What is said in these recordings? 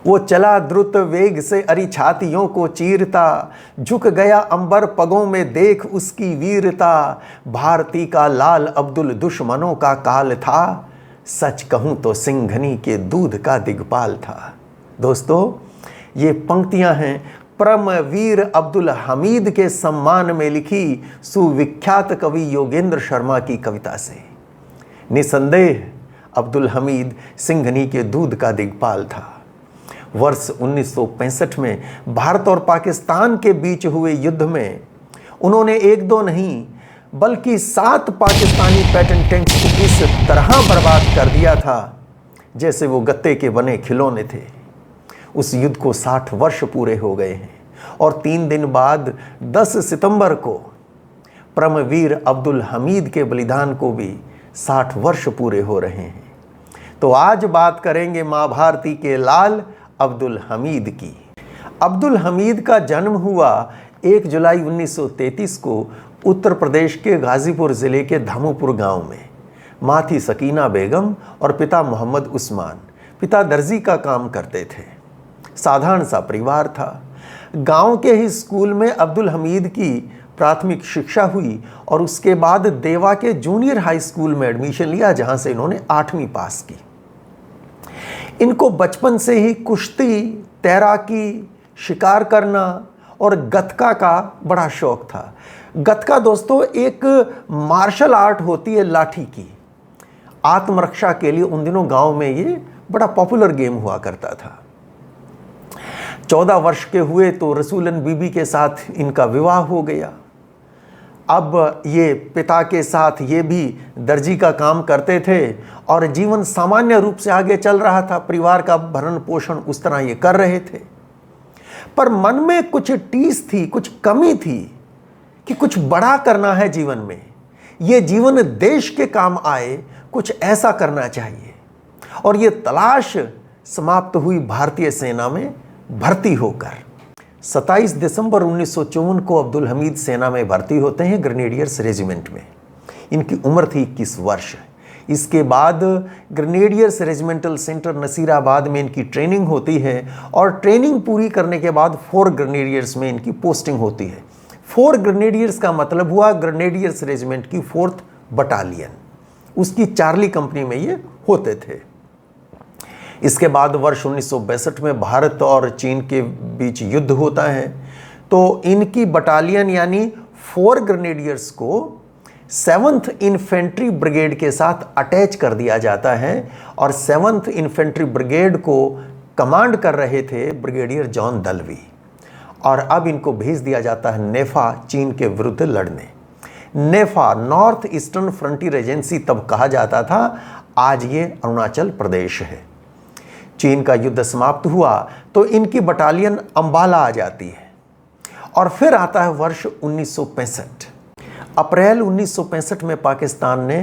वो चला द्रुत वेग से अरी छातियों को चीरता, झुक गया अंबर पगों में देख उसकी वीरता। भारती का लाल अब्दुल दुश्मनों का काल था, सच कहूं तो सिंघनी के दूध का दिग्पाल था। दोस्तों, ये पंक्तियां हैं परमवीर अब्दुल हमीद के सम्मान में लिखी सुविख्यात कवि योगेंद्र शर्मा की कविता से। निसंदेह अब्दुल हमीद सिंघनी के दूध का दिग्पाल था। वर्ष 1965 में भारत और पाकिस्तान के बीच हुए युद्ध में उन्होंने एक दो नहीं बल्कि 7 पाकिस्तानी पैटर्न टैंक्स को इस तरह बर्बाद कर दिया था जैसे वो गत्ते के बने खिलौने थे। उस युद्ध को 60 वर्ष पूरे हो गए हैं और 3 दिन बाद 10 सितंबर को परमवीर अब्दुल हमीद के बलिदान को भी 60 वर्ष पूरे हो रहे हैं। तो आज बात करेंगे माँ भारती के लाल अब्दुल हमीद की। अब्दुल हमीद का जन्म हुआ 1 जुलाई 1933 को उत्तर प्रदेश के गाजीपुर ज़िले के धामोपुर गांव में। माँ थी सकीना बेगम और पिता मोहम्मद उस्मान। पिता दर्जी का काम करते थे। साधारण सा परिवार था। गांव के ही स्कूल में अब्दुल हमीद की प्राथमिक शिक्षा हुई और उसके बाद देवा के जूनियर हाई स्कूल में एडमिशन लिया, जहां से इन्होंने 8वीं पास की। इनको बचपन से ही कुश्ती, तैराकी, शिकार करना और गतका का बड़ा शौक था। गतका दोस्तों एक मार्शल आर्ट होती है लाठी की। आत्मरक्षा के लिए उन दिनों गांव में ये बड़ा पॉपुलर गेम हुआ करता था। 14 वर्ष के हुए तो रसूलन बीबी के साथ इनका विवाह हो गया। अब ये पिता के साथ ये भी दर्जी का काम करते थे और जीवन सामान्य रूप से आगे चल रहा था। परिवार का भरण पोषण उस तरह ये कर रहे थे, पर मन में कुछ टीस थी, कुछ कमी थी कि कुछ बड़ा करना है जीवन में। ये जीवन देश के काम आए, कुछ ऐसा करना चाहिए। और ये तलाश समाप्त हुई भारतीय सेना में भर्ती होकर। 27 दिसंबर 1954 को अब्दुल हमीद सेना में भर्ती होते हैं ग्रेनेडियर्स रेजिमेंट में। इनकी उम्र थी 21 वर्ष। इसके बाद ग्रेनेडियर्स रेजिमेंटल सेंटर नसीराबाद में इनकी ट्रेनिंग होती है और ट्रेनिंग पूरी करने के बाद 4 ग्रेनेडियर्स में इनकी पोस्टिंग होती है। 4 ग्रेनेडियर्स का मतलब हुआ ग्रेनेडियर्स रेजिमेंट की 4th बटालियन। उसकी चार्ली कंपनी में ये होते थे। इसके बाद वर्ष 1962 में भारत और चीन के बीच युद्ध होता है, तो इनकी बटालियन यानी 4 ग्रेनेडियर्स को 7th इन्फेंट्री ब्रिगेड के साथ अटैच कर दिया जाता है और 7th इन्फेंट्री ब्रिगेड को कमांड कर रहे थे ब्रिगेडियर जॉन दलवी। और अब इनको भेज दिया जाता है नेफा, चीन के विरुद्ध लड़ने। नेफा नॉर्थ ईस्टर्न फ्रंटियर एजेंसी तब कहा जाता था, आज ये अरुणाचल प्रदेश है। चीन का युद्ध समाप्त हुआ तो इनकी बटालियन अंबाला आ जाती है और फिर आता है वर्ष 1965। अप्रैल 1965 में पाकिस्तान ने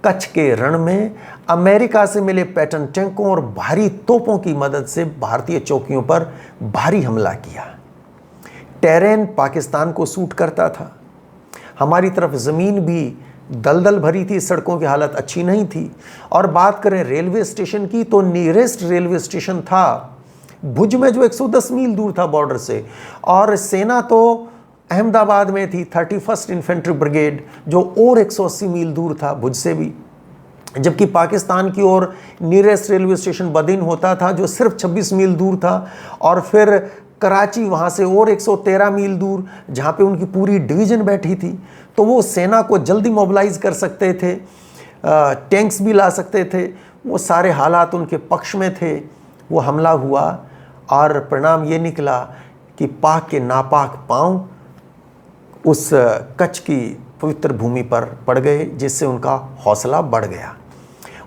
कच्छ के रण में अमेरिका से मिले पैटर्न टैंकों और भारी तोपों की मदद से भारतीय चौकियों पर भारी हमला किया। टेरेन पाकिस्तान को सूट करता था। हमारी तरफ ज़मीन भी दलदल भरी थी, सड़कों की हालत अच्छी नहीं थी। और बात करें रेलवे स्टेशन की तो नियरेस्ट रेलवे स्टेशन था भुज में, जो 110 मील दूर था बॉर्डर से। और सेना तो अहमदाबाद में थी, 31st इन्फेंट्री ब्रिगेड, जो और 180 मील दूर था भुज से भी। जबकि पाकिस्तान की ओर नियरेस्ट रेलवे स्टेशन बदिन होता था, जो सिर्फ 26 मील दूर था। और फिर कराची वहाँ से और 113 मील दूर, जहाँ पे उनकी पूरी डिवीज़न बैठी थी। तो वो सेना को जल्दी मोबिलाइज कर सकते थे, टैंक्स भी ला सकते थे। वो सारे हालात उनके पक्ष में थे। वो हमला हुआ और परिणाम ये निकला कि पाक के नापाक पांव उस कच्छ की पवित्र भूमि पर पड़ गए, जिससे उनका हौसला बढ़ गया।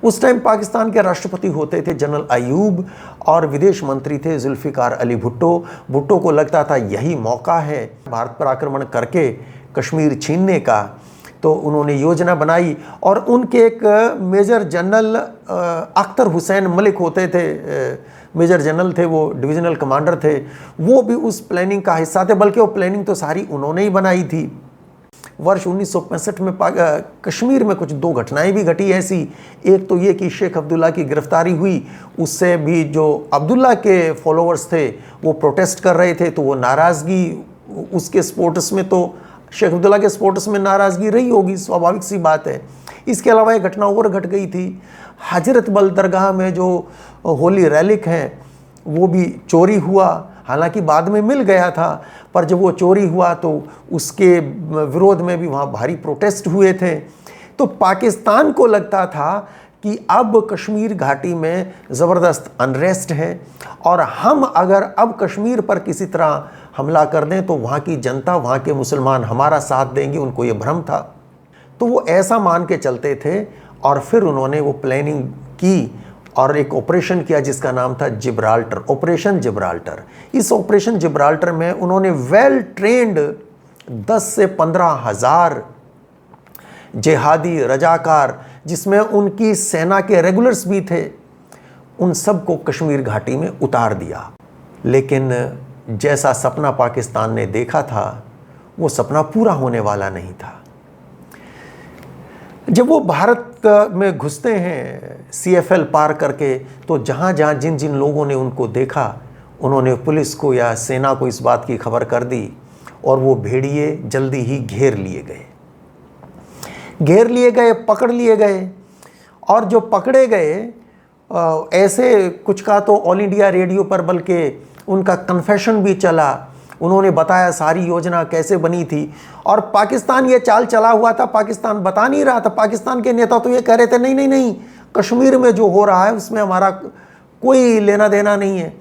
उस टाइम पाकिस्तान के राष्ट्रपति होते थे जनरल अयूब और विदेश मंत्री थे जुल्फ़िकार अली भुट्टो। भुट्टो को लगता था यही मौका है भारत पर आक्रमण करके कश्मीर छीनने का। तो उन्होंने योजना बनाई और उनके एक मेजर जनरल अख्तर हुसैन मलिक होते थे, मेजर जनरल थे, वो डिविजनल कमांडर थे। वो भी उस प्लानिंग का हिस्सा थे, बल्कि वो प्लानिंग तो सारी उन्होंने ही बनाई थी। वर्ष 1965 में कश्मीर में कुछ दो घटनाएं भी घटी ऐसी। एक तो ये कि शेख अब्दुल्ला की गिरफ्तारी हुई, उससे भी जो अब्दुल्ला के फॉलोअर्स थे वो प्रोटेस्ट कर रहे थे, तो वो नाराज़गी उसके सपोर्टर्स में, तो शेख अब्दुल्ला के सपोर्टर्स में नाराज़गी रही होगी, स्वाभाविक सी बात है। इसके अलावा एक घटना और घट गई थी, हजरत बल दरगाह में जो होली रैलिक हैं वो भी चोरी हुआ। हालांकि बाद में मिल गया था, पर जब वो चोरी हुआ तो उसके विरोध में भी वहाँ भारी प्रोटेस्ट हुए थे। तो पाकिस्तान को लगता था कि अब कश्मीर घाटी में ज़बरदस्त अनरेस्ट है और हम अगर अब कश्मीर पर किसी तरह हमला कर दें तो वहाँ की जनता, वहाँ के मुसलमान हमारा साथ देंगे, उनको ये भ्रम था। तो वो ऐसा मान के चलते थे और फिर उन्होंने वो प्लानिंग की और एक ऑपरेशन किया जिसका नाम था जिब्राल्टर, ऑपरेशन जिब्राल्टर। इस ऑपरेशन जिब्राल्टर में उन्होंने वेल ट्रेंड 10 से 15 हज़ार जिहादी रजाकार, जिसमें उनकी सेना के रेगुलर्स भी थे, उन सब को कश्मीर घाटी में उतार दिया। लेकिन जैसा सपना पाकिस्तान ने देखा था वो सपना पूरा होने वाला नहीं था। जब वो भारत में घुसते हैं CFL पार करके, तो जहाँ जहाँ जिन जिन लोगों ने उनको देखा उन्होंने पुलिस को या सेना को इस बात की खबर कर दी और वो भेड़िए जल्दी ही घेर लिए गए, पकड़ लिए गए। और जो पकड़े गए ऐसे कुछ का तो ऑल इंडिया रेडियो पर बल्कि उनका कन्फेशन भी चला, उन्होंने बताया सारी योजना कैसे बनी थी। और पाकिस्तान ये चाल चला हुआ था, पाकिस्तान बता नहीं रहा था। पाकिस्तान के नेता तो ये कह रहे थे नहीं, कश्मीर में जो हो रहा है उसमें हमारा कोई लेना देना नहीं है।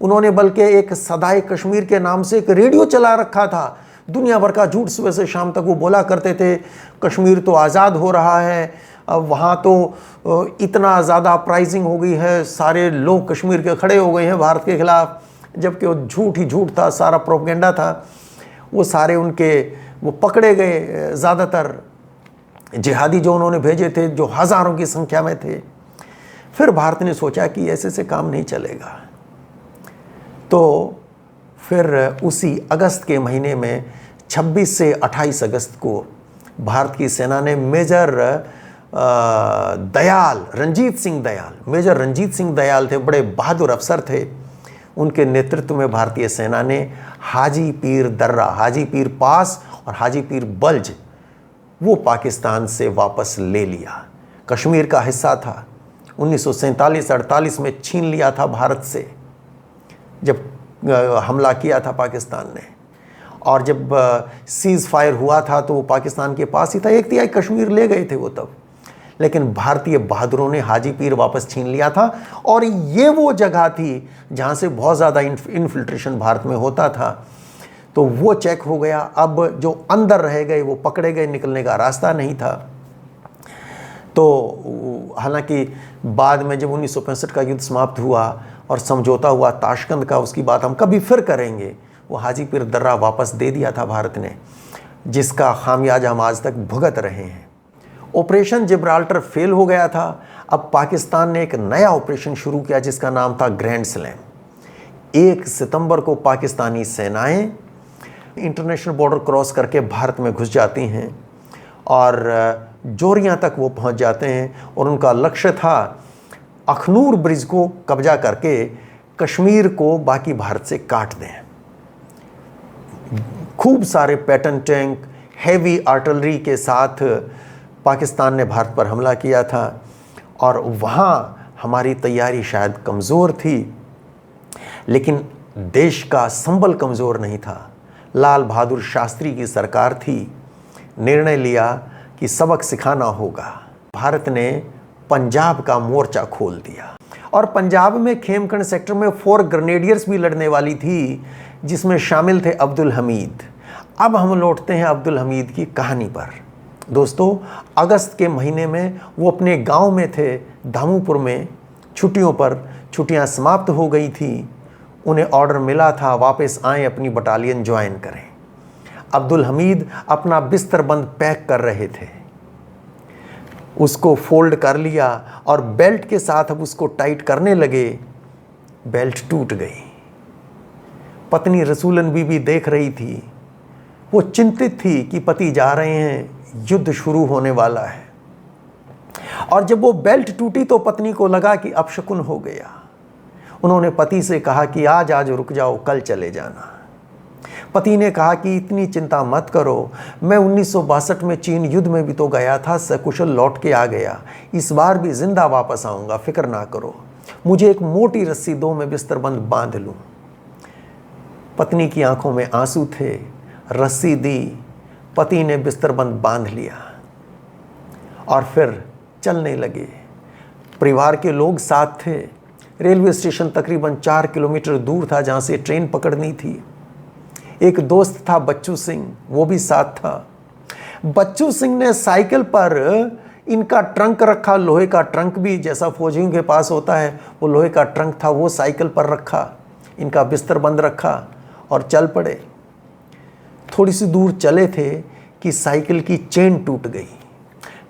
उन्होंने बल्कि एक सदाए कश्मीर के नाम से एक रेडियो चला रखा था, दुनिया भर का झूठ सुबह से शाम तक वो बोला करते थे, कश्मीर तो आज़ाद हो रहा है, अब वहाँ तो इतना ज़्यादा अपराइजिंग हो गई है, सारे लोग कश्मीर के खड़े हो गए हैं भारत के खिलाफ, जबकि वो झूठ ही झूठ था, सारा प्रोपेगेंडा था। वो सारे उनके वो पकड़े गए, ज़्यादातर जिहादी जो उन्होंने भेजे थे, जो हज़ारों की संख्या में थे। फिर भारत ने सोचा कि ऐसे से काम नहीं चलेगा, तो फिर उसी अगस्त के महीने में 26 से 28 अगस्त को भारत की सेना ने मेजर रंजीत सिंह दयाल थे, बड़े बहादुर अफसर थे, उनके नेतृत्व में भारतीय सेना ने हाजी पीर दर्रा, हाजी पीर पास और हाजी पीर बल्ज वो पाकिस्तान से वापस ले लिया। कश्मीर का हिस्सा था, 1947-48 में छीन लिया था भारत से जब हमला किया था पाकिस्तान ने। और जब सीज़ फायर हुआ था तो वो पाकिस्तान के पास ही था, 1/3 कश्मीर ले गए थे वो तब। लेकिन भारतीय बहादुरों ने हाजी पीर वापस छीन लिया था और ये वो जगह थी जहाँ से बहुत ज़्यादा इन्फिल्ट्रेशन भारत में होता था। तो वो चेक हो गया। अब जो अंदर रह गए वो पकड़े गए, निकलने का रास्ता नहीं था। तो हालांकि बाद में जब 1965 का युद्ध समाप्त हुआ और समझौता हुआ ताशकंद का, उसकी बात हम कभी फिर करेंगे, वो हाजी पीर दर्रा वापस दे दिया था भारत ने, जिसका खामियाजा हम आज तक भुगत रहे हैं। ऑपरेशन जिब्राल्टर फेल हो गया था। अब पाकिस्तान ने एक नया ऑपरेशन शुरू किया जिसका नाम था ग्रैंड स्लैम। 1 सितंबर को पाकिस्तानी सेनाएं इंटरनेशनल बॉर्डर क्रॉस करके भारत में घुस जाती हैं और जोरियां तक वो पहुंच जाते हैं और उनका लक्ष्य था अखनूर ब्रिज को कब्जा करके कश्मीर को बाकी भारत से काट दें। खूब सारे पैटर्न टैंक, हैवी आर्टिलरी के साथ पाकिस्तान ने भारत पर हमला किया था और वहाँ हमारी तैयारी शायद कमज़ोर थी, लेकिन देश का संबल कमज़ोर नहीं था। लाल बहादुर शास्त्री की सरकार थी, निर्णय लिया कि सबक सिखाना होगा। भारत ने पंजाब का मोर्चा खोल दिया और पंजाब में खेमकंड सेक्टर में 4 ग्रेनेडियर्स भी लड़ने वाली थी, जिसमें शामिल थे अब्दुल हमीद। अब हम लौटते हैं अब्दुल हमीद की कहानी पर। दोस्तों, अगस्त के महीने में वो अपने गांव में थे, दामूपुर में, छुट्टियों पर। छुट्टियां समाप्त हो गई थी, उन्हें ऑर्डर मिला था वापस आएं, अपनी बटालियन ज्वाइन करें। अब्दुल हमीद अपना बिस्तरबंद पैक कर रहे थे, उसको फोल्ड कर लिया और बेल्ट के साथ अब उसको टाइट करने लगे। बेल्ट टूट गई। पत्नी रसूलन बीबी देख रही थी, वो चिंतित थी कि पति जा रहे हैं, युद्ध शुरू होने वाला है। और जब वो बेल्ट टूटी तो पत्नी को लगा कि अपशकुन हो गया। उन्होंने पति से कहा कि आज रुक जाओ, कल चले जाना। पति ने कहा कि इतनी चिंता मत करो, मैं 1962 में चीन युद्ध में भी तो गया था, सकुशल लौट के आ गया, इस बार भी जिंदा वापस आऊंगा, फिक्र ना करो। मुझे एक मोटी रस्सी दो, मैं बिस्तरबंद बांध लूं। पत्नी की आंखों में आंसू थे, रस्सी दी, पति ने बिस्तरबंद बांध लिया और फिर चलने लगे। परिवार के लोग साथ थे। रेलवे स्टेशन तकरीबन 4 किलोमीटर दूर था जहां से ट्रेन पकड़नी थी। एक दोस्त था बच्चू सिंह, वो भी साथ था। बच्चू सिंह ने साइकिल पर इनका ट्रंक रखा, लोहे का ट्रंक भी जैसा फौजियों के पास होता है, वो लोहे का ट्रंक था, वो साइकिल पर रखा, इनका बिस्तर बंद रखा और चल पड़े। थोड़ी सी दूर चले थे कि साइकिल की चेन टूट गई।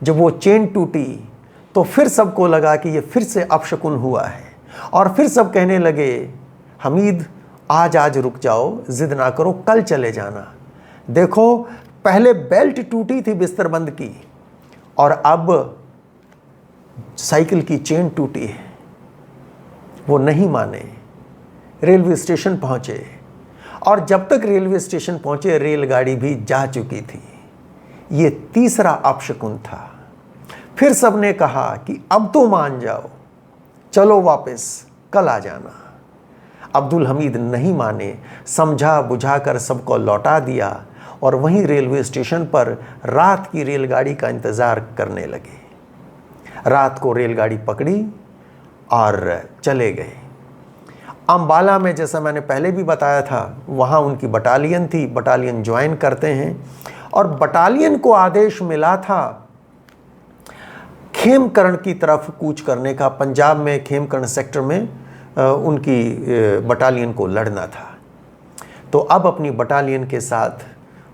जब वो चेन टूटी तो फिर सबको लगा कि ये फिर से अपशकुन हुआ है और फिर सब कहने लगे, हमीद आज रुक जाओ, जिद ना करो, कल चले जाना। देखो, पहले बेल्ट टूटी थी बिस्तरबंद की और अब साइकिल की चेन टूटी है। वो नहीं माने, रेलवे स्टेशन पहुंचे और जब तक रेलवे स्टेशन पहुंचे रेलगाड़ी भी जा चुकी थी। ये तीसरा अपशकुन था। फिर सबने कहा कि अब तो मान जाओ, चलो वापस, कल आ जाना। अब्दुल हमीद नहीं माने, समझा बुझाकर सबको लौटा दिया और वहीं रेलवे स्टेशन पर रात की रेलगाड़ी का इंतज़ार करने लगे। रात को रेलगाड़ी पकड़ी और चले गए। अंबाला में, जैसा मैंने पहले भी बताया था, वहाँ उनकी बटालियन थी, बटालियन ज्वाइन करते हैं और बटालियन को आदेश मिला था खेमकरण की तरफ कूच करने का। पंजाब में खेमकरण सेक्टर में उनकी बटालियन को लड़ना था। तो अब अपनी बटालियन के साथ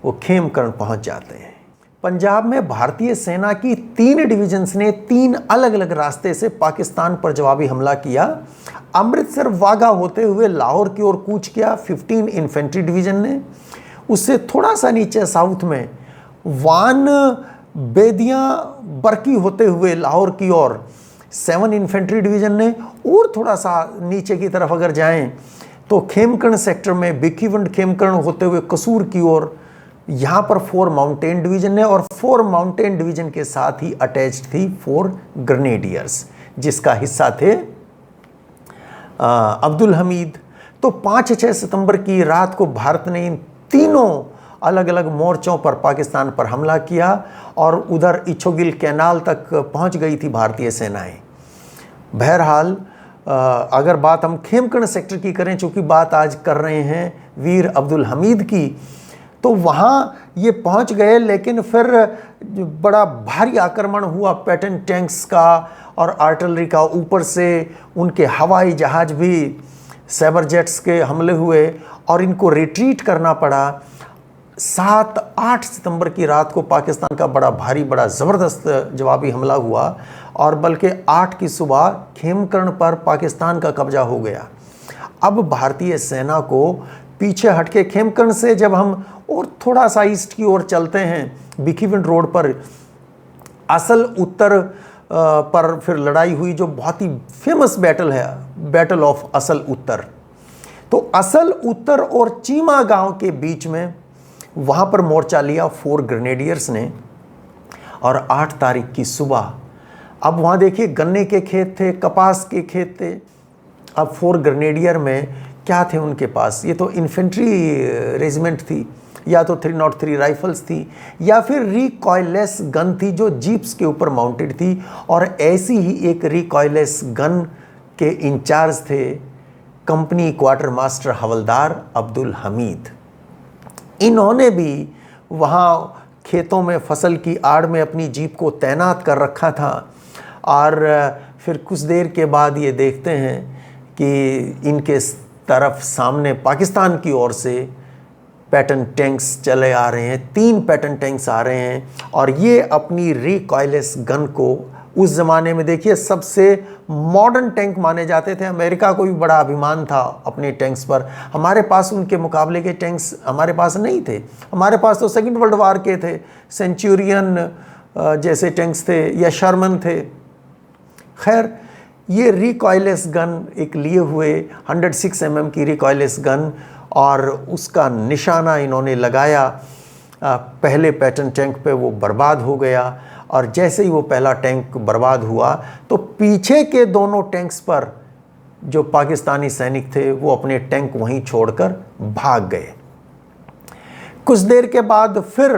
वो खेमकरण पहुंच जाते हैं। पंजाब में भारतीय सेना की 3 डिवीजन्स ने 3 अलग अलग रास्ते से पाकिस्तान पर जवाबी हमला किया। अमृतसर वाघा होते हुए लाहौर की ओर कूच किया 15 इन्फेंट्री डिवीजन ने। उससे थोड़ा सा नीचे साउथ में वान बेदियाँ बरकी होते हुए लाहौर की ओर 7 इन्फेंट्री डिवीजन ने, और थोड़ा सा नीचे की तरफ अगर जाएं तो खेमकरण सेक्टर में भिखीवंड खेमकरण होते हुए कसूर की ओर यहाँ पर 4 माउंटेन डिवीजन ने, और 4 माउंटेन डिवीजन के साथ ही अटैच्ड थी 4 ग्रेनेडियर्स, जिसका हिस्सा थे अब्दुल हमीद। तो 5-6 सितंबर की रात को भारत ने इन तीनों अलग अलग मोर्चों पर पाकिस्तान पर हमला किया और उधर इच्छोगिल कैनाल तक पहुंच गई थी भारतीय सेनाएं। बहरहाल अगर बात हम खेमकरण सेक्टर की करें, चूँकि बात आज कर रहे हैं वीर अब्दुल हमीद की, तो वहाँ ये पहुँच गए, लेकिन फिर बड़ा भारी आक्रमण हुआ पैटर्न टैंक्स का और आर्टिलरी का। ऊपर से उनके हवाई जहाज़ भी, साइबर जेट्स के हमले हुए और इनको रिट्रीट करना पड़ा। 7-8 सितंबर की रात को पाकिस्तान का बड़ा ज़बरदस्त जवाबी हमला हुआ और बल्कि 8 की सुबह खेमकरण पर पाकिस्तान का कब्जा हो गया। अब भारतीय सेना को पीछे हटके खेमकरण से जब हम और थोड़ा सा ईस्ट की ओर चलते हैं भिखीवंड रोड पर, असल उत्तर पर फिर लड़ाई हुई, जो बहुत ही फेमस बैटल है, बैटल ऑफ असल उत्तर। तो असल उत्तर और चीमा गांव के बीच में वहाँ पर मोर्चा लिया 4 ग्रेनेडियर्स ने और 8 तारीख की सुबह, अब वहाँ देखिए गन्ने के खेत थे, कपास के खेत थे। अब 4 ग्रेनेडियर में क्या थे उनके पास? ये तो इन्फेंट्री रेजिमेंट थी, या तो 303 राइफल्स थी, या फिर रिकॉयलेस गन थी जो जीप्स के ऊपर माउंटेड थी। और ऐसी ही एक रिकॉयलेस गन के इंचार्ज थे कंपनी क्वार्टर मास्टर हवलदार अब्दुल हमीद। इन्होंने भी वहाँ खेतों में फसल की आड़ में अपनी जीप को तैनात कर रखा था। और फिर कुछ देर के बाद ये देखते हैं कि इनके तरफ सामने पाकिस्तान की ओर से पैटर्न टैंक्स चले आ रहे हैं, 3 पैटर्न टैंक्स आ रहे हैं और ये अपनी रिकॉयलेस गन को उस ज़माने में देखिए सबसे मॉडर्न टैंक माने जाते थे। अमेरिका को भी बड़ा अभिमान था अपने टैंक्स पर। हमारे पास उनके मुकाबले के टैंक्स हमारे पास नहीं थे। हमारे पास तो सेकंड वर्ल्ड वार के थे, सेंचुरियन जैसे टैंक्स थे या शर्मन थे। खैर, ये रिकॉयलेस गन एक लिए हुए 106 mm की रिकॉयलेस गन, और उसका निशाना इन्होंने लगाया पहले पैटर्न टैंक पे, वो बर्बाद हो गया। और जैसे ही वो पहला टैंक बर्बाद हुआ तो पीछे के दोनों टैंक्स पर जो पाकिस्तानी सैनिक थे वो अपने टैंक वहीं छोड़कर भाग गए। कुछ देर के बाद फिर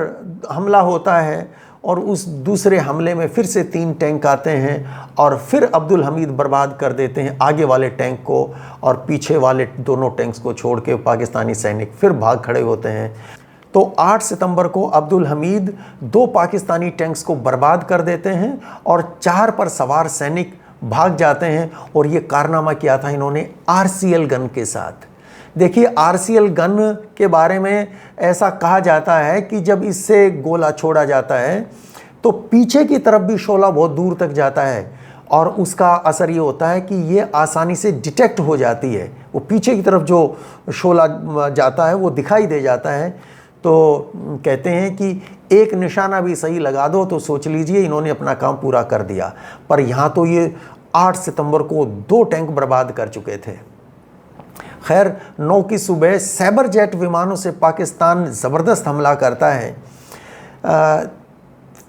हमला होता है और उस दूसरे हमले में फिर से 3 टैंक आते हैं और फिर अब्दुल हमीद बर्बाद कर देते हैं आगे वाले टैंक को, और पीछे वाले दोनों टैंक्स को छोड़ के पाकिस्तानी सैनिक फिर भाग खड़े होते हैं। तो 8 सितंबर को अब्दुल हमीद 2 पाकिस्तानी टैंक्स को बर्बाद कर देते हैं और 4 पर सवार सैनिक भाग जाते हैं। और ये कारनामा किया था इन्होंने आरसीएल गन के साथ। देखिए, आरसीएल गन के बारे में ऐसा कहा जाता है कि जब इससे गोला छोड़ा जाता है तो पीछे की तरफ भी शोला बहुत दूर तक जाता है, और उसका असर ये होता है कि ये आसानी से डिटेक्ट हो जाती है। वो पीछे की तरफ जो शोला जाता है वो दिखाई दे जाता है। तो कहते हैं कि एक निशाना भी सही लगा दो तो सोच लीजिए इन्होंने अपना काम पूरा कर दिया। पर यहाँ तो ये 8 सितंबर को 2 टैंक बर्बाद कर चुके थे। खैर, 9 की सुबह सैबर जेट विमानों से पाकिस्तान ज़बरदस्त हमला करता है।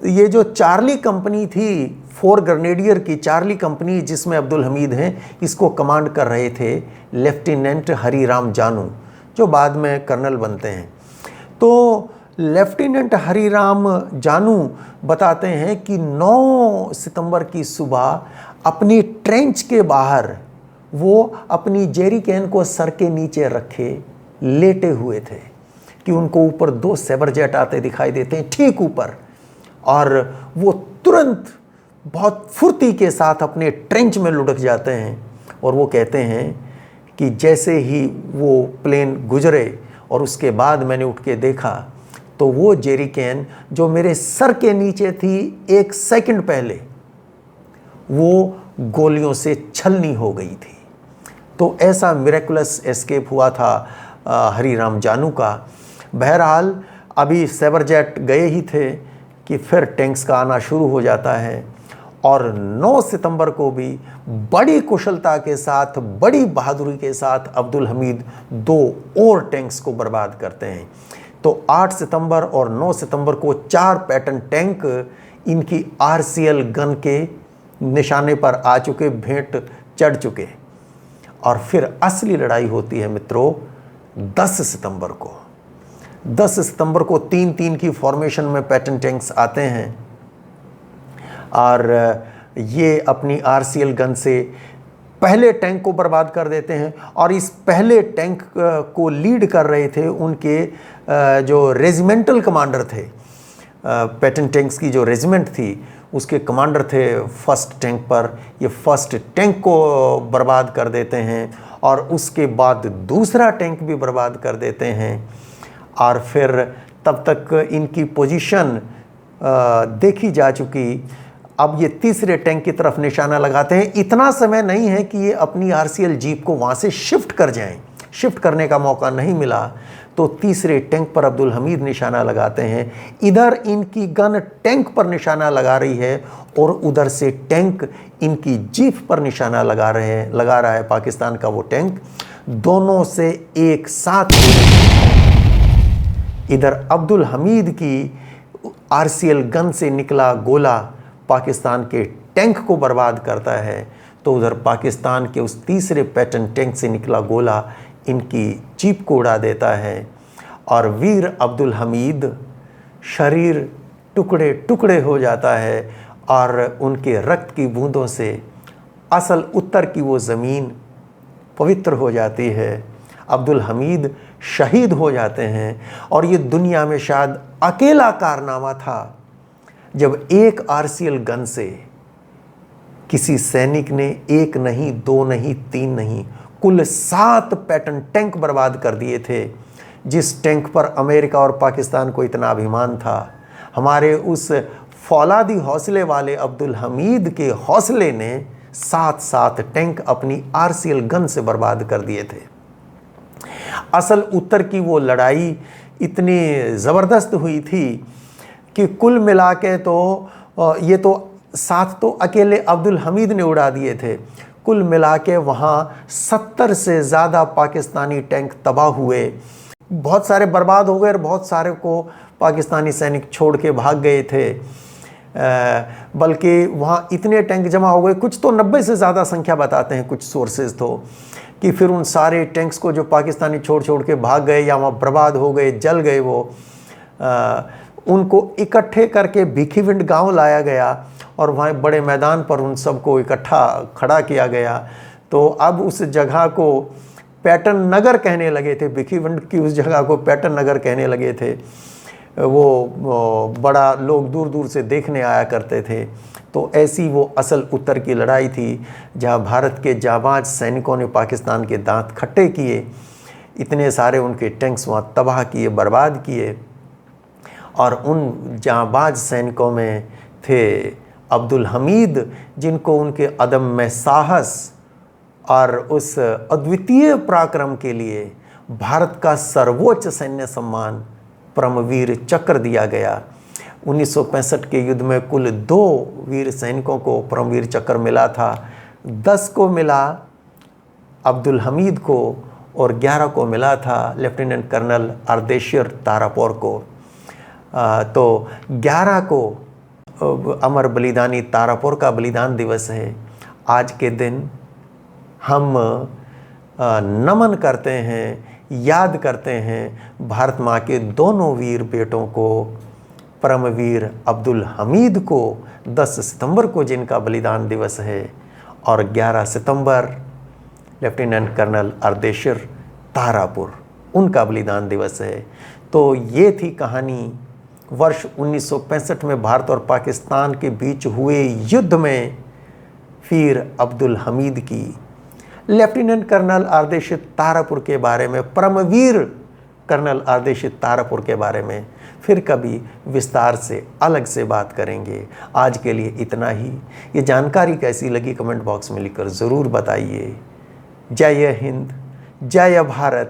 ये जो चार्ली कंपनी थी, 4 ग्रेनेडियर की चार्ली कंपनी, जिसमें अब्दुल हमीद हैं, इसको कमांड कर रहे थे लेफ्टिनेंट हरीराम जानू, जो बाद में कर्नल बनते हैं। तो लेफ्टिनेंट हरीराम जानू बताते हैं कि 9 सितंबर की सुबह अपनी ट्रेंच के बाहर वो अपनी जेरी कैन को सर के नीचे रखे लेटे हुए थे कि उनको ऊपर 2 सैबर जेट आते दिखाई देते हैं ठीक ऊपर, और वो तुरंत बहुत फुर्ती के साथ अपने ट्रेंच में लुढ़क जाते हैं। और वो कहते हैं कि जैसे ही वो प्लेन गुजरे और उसके बाद मैंने उठ के देखा तो वो जेरी कैन जो मेरे सर के नीचे थी 1 सेकंड पहले, वो गोलियों से छलनी हो गई थी। तो ऐसा मिरेकुलस एस्केप हुआ था हरीराम जानू का। बहरहाल, अभी सैबर जेट गए ही थे कि फिर टैंक्स का आना शुरू हो जाता है, और 9 सितंबर को भी बड़ी कुशलता के साथ, बड़ी बहादुरी के साथ अब्दुल हमीद 2 और टैंक्स को बर्बाद करते हैं। तो 8 सितंबर और 9 सितंबर को 4 पैटर्न टैंक इनकी आरसीएल गन के निशाने पर आ चुके, भेंट चढ़ चुके। और फिर असली लड़ाई होती है मित्रों 10 सितंबर को। 10 सितंबर को 3-3 की फॉर्मेशन में पैटर्न टैंक्स आते हैं, और ये अपनी आरसीएल गन से पहले टैंक को बर्बाद कर देते हैं। और इस पहले टैंक को लीड कर रहे थे उनके जो रेजिमेंटल कमांडर थे, पैटर्न टैंक्स की जो रेजिमेंट थी उसके कमांडर थे फर्स्ट टैंक पर। ये फर्स्ट टैंक को बर्बाद कर देते हैं और उसके बाद दूसरा टैंक भी बर्बाद कर देते हैं। और फिर तब तक इनकी पोजीशन देखी जा चुकी। अब ये तीसरे टैंक की तरफ निशाना लगाते हैं। इतना समय नहीं है कि ये अपनी आरसीएल जीप को वहाँ से शिफ्ट कर जाएं, शिफ्ट करने का मौका नहीं मिला। तो तीसरे टैंक पर अब्दुल हमीद निशाना लगाते हैं। इधर इनकी गन टैंक पर निशाना लगा रही है और उधर से टैंक इनकी जीप पर निशाना लगा रहा है पाकिस्तान का वो टैंक। दोनों से एक साथ इधर अब्दुल हमीद की आरसीएल गन से निकला गोला पाकिस्तान के टैंक को बर्बाद करता है, तो उधर पाकिस्तान के उस तीसरे पैटर्न टैंक से निकला गोला इनकी जीप को उड़ा देता है। और वीर अब्दुल हमीद शरीर टुकड़े टुकड़े हो जाता है और उनके रक्त की बूंदों से असल उत्तर की वो ज़मीन पवित्र हो जाती है। अब्दुल हमीद शहीद हो जाते हैं। और ये दुनिया में शायद अकेला कारनामा था जब एक आरसीएल गन से किसी सैनिक ने 1 नहीं, 2 नहीं, 3 नहीं, कुल 7 पैटर्न टैंक बर्बाद कर दिए थे। जिस टैंक पर अमेरिका और पाकिस्तान को इतना अभिमान था, हमारे उस फौलादी हौसले वाले अब्दुल हमीद के हौसले ने 7 टैंक अपनी आरसीएल गन से बर्बाद कर दिए थे। असल उत्तर की वो लड़ाई इतनी ज़बरदस्त हुई थी कि कुल मिला के तो ये तो 7 तो अकेले अब्दुल हमीद ने उड़ा दिए थे, कुल मिला के वहाँ 70 से ज़्यादा पाकिस्तानी टैंक तबाह हुए, बहुत सारे बर्बाद हो गए और बहुत सारे को पाकिस्तानी सैनिक छोड़ के भाग गए थे। बल्कि वहाँ इतने टैंक जमा हो गए, कुछ तो 90 से ज़्यादा संख्या बताते हैं कुछ सोर्सेज तो, कि फिर उन सारे टैंक्स को जो पाकिस्तानी छोड़ छोड़ के भाग गए या वहाँ बर्बाद हो गए, जल गए, वो उनको इकट्ठे करके भिखीविंड गांव लाया गया और वहाँ बड़े मैदान पर उन सबको इकट्ठा खड़ा किया गया। तो अब उस जगह को पैटर्न नगर कहने लगे थे, भिखीविंड की उस जगह को पैटर्न नगर कहने लगे थे। वो बड़ा लोग दूर दूर से देखने आया करते थे। तो ऐसी वो असल उत्तर की लड़ाई थी जहाँ भारत के जाबाज सैनिकों ने पाकिस्तान के दांत खट्टे किए, इतने सारे उनके टैंक्स वहाँ तबाह किए, बर्बाद किए। और उन जाबाज सैनिकों में थे अब्दुल हमीद, जिनको उनके अदम्य साहस और उस अद्वितीय पराक्रम के लिए भारत का सर्वोच्च सैन्य सम्मान परमवीर चक्र दिया गया। 1965 के युद्ध में कुल 2 वीर सैनिकों को परमवीर चक्र मिला था। 10 को मिला अब्दुल हमीद को और 11 को मिला था लेफ्टिनेंट कर्नल अर्देशिर तारापोर को। तो 11 को अमर बलिदानी तारापोर का बलिदान दिवस है। आज के दिन हम नमन करते हैं, याद करते हैं भारत माँ के दोनों वीर बेटों को, परमवीर अब्दुल हमीद को 10 सितंबर को जिनका बलिदान दिवस है, और 11 सितंबर लेफ्टिनेंट कर्नल अर्देशिर तारापुर उनका बलिदान दिवस है। तो ये थी कहानी वर्ष 1965 में भारत और पाकिस्तान के बीच हुए युद्ध में वीर अब्दुल हमीद की, लेफ्टिनेंट कर्नल अर्देशिर तारापुर के बारे में, परमवीर कर्नल अर्देशिर तारापुर के बारे में फिर कभी विस्तार से अलग से बात करेंगे। आज के लिए इतना ही। ये जानकारी कैसी लगी कमेंट बॉक्स में लिखकर ज़रूर बताइए। जय हिंद, जय भारत।